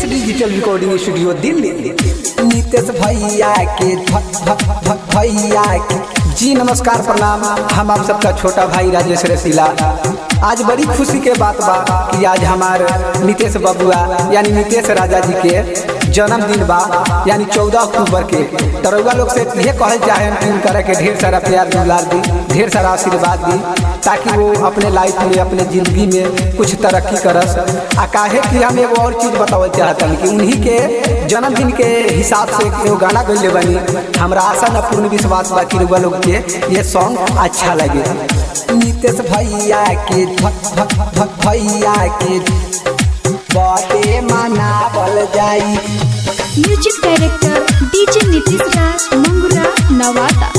Digital recording studio Delhi. Nitish भैया के भैया के जी नमस्कार प्रणाम। हम आप सबका छोटा भाई राजेश रसीला। आज बड़ी खुशी के बात बा कि आज हमारे नीतीश बबुआ यानी नीतीश राजा जी के जन्मदिन बा यानी 14 अक्टूबर के। तरौगा लोग से यह कहल चाहे कि उनकरा के ढेर सारा प्यार दुलार दी, ढेर सारा आशीर्वाद दी, ताकि वो अपने लाइफ में अपने जिंदगी में कुछ तरक्की करस। आ काहे कि हम एगो और चीज़ बतावल चाहते हैं कि उन्हीं के जन्मदिन के हिसाब से एगो गाना गइले बनी। हमरा आशा न पूर्ण विश्वास बा कि रउआ लोग के ये सॉन्ग अच्छा लगे। नीतीश भैया के भैया के बर्थडे मनावल जाई। म्यूजिक डायरेक्टर डीजे नीतीश राज मंगुरा नवादा।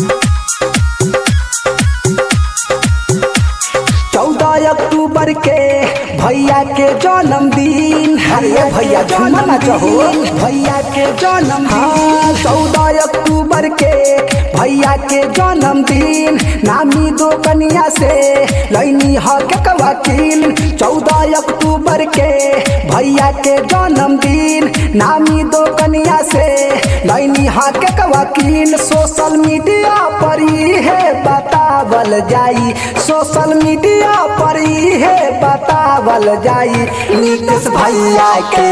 14 अक्टूबर के भैया के जन्मदिन। भैया झूमना चाहो भैया के जन्मदिन। 14 अक्टूबर के भैया के जन्मदिन। नामी दो कन्या से लैनी हक का वकील। 14 अक्टूबर के भैया के जन्मदिन। नामी दो कन्या से लैनी हक का वकील। सोशल मीडिया पर है बतावल जाई। सोशल मीडिया पर है बतावल जाई। नीतीश भैया के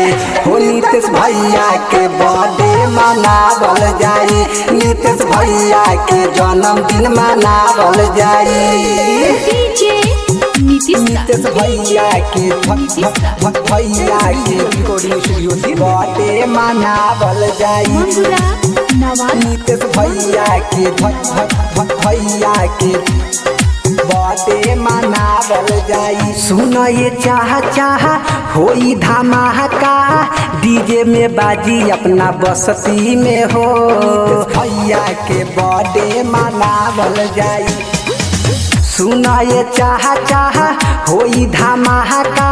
नीतीश भैया के बर्थडे मनावल जाई। नीतीश भैया के जन्मदिन मनावल जाई। डीजे नीतीश भैया के भैया के रिकॉर्डिंग स्टूडियो बर्थडे मनावल जाई। मंगुरा नवादा। नीतीश भैया के भैया के बर्थडे मनावल जाई। सुन ये चाह होई धमाका डीजे में बाजी अपना बस्ती में हो। भैया के बर्थडे मनावल जाई। सुना ये चाह होई धमाका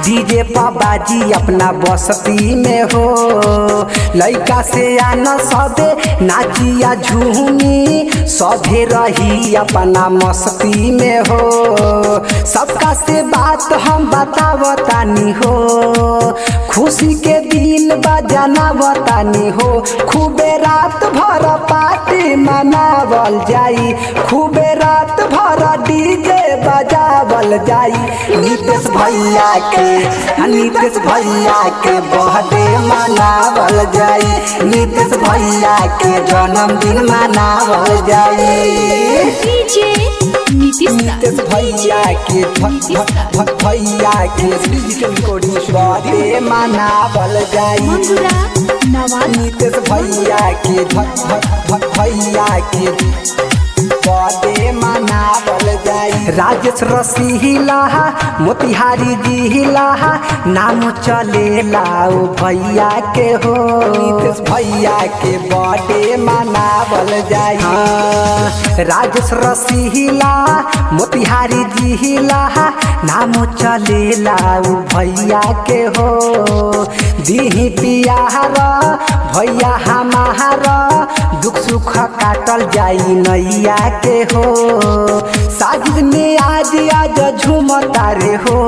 डीजे पर बाजी अपना बस्ती में हो। लइका से आना सबे नाचिया झूमी सभे रही अपना मस्ती में हो। सबका से बात हम बतावतानी हो। खुशी के दिन बजाना बतानी हो। खूबे रात भर पार्टी मनावल जाई। खूबे रात भर डीजे बजावल जाई। नीतीश भैया के बर्थडे मनावल जाई। नीतीश भैया के जन्मदिन मनावल जाई। डीजे नीतीश भैया के भैया के डिजिटल रिकॉर्डिंग बर्थडे मनावल जाई। मंगुरा नवादा। नीतीश भैया के भैया के बर्थडे मनावल जाई। राजेश रसीला मोतिहारी जिला नाम चलेला ओ भैया के हो। नीतीश भैया के बर्थडे मनावल जाई। राजेश रसीला मोतिहारी जिला नाम चलेला ओ भैया के हो। दीही पियारा भैया हमारा दुख सुख काटल जाई नैया के हो। साजिद में आज झूमता रे हो।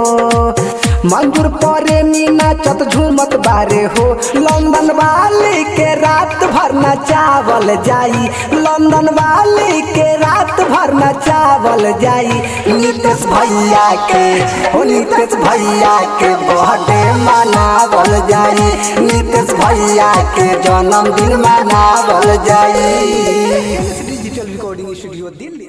मंजूर परे नाचत झूमत बारे हो। लंदन वाले के रात भर नचावल जाई। लंदन वाले के रात भर नचावल जाई। नीतीश भैया के बर्थडे मनावल जाई। नीतीश भैया के जन्मदिन मनावल जाई। Digital recording studio Delhi.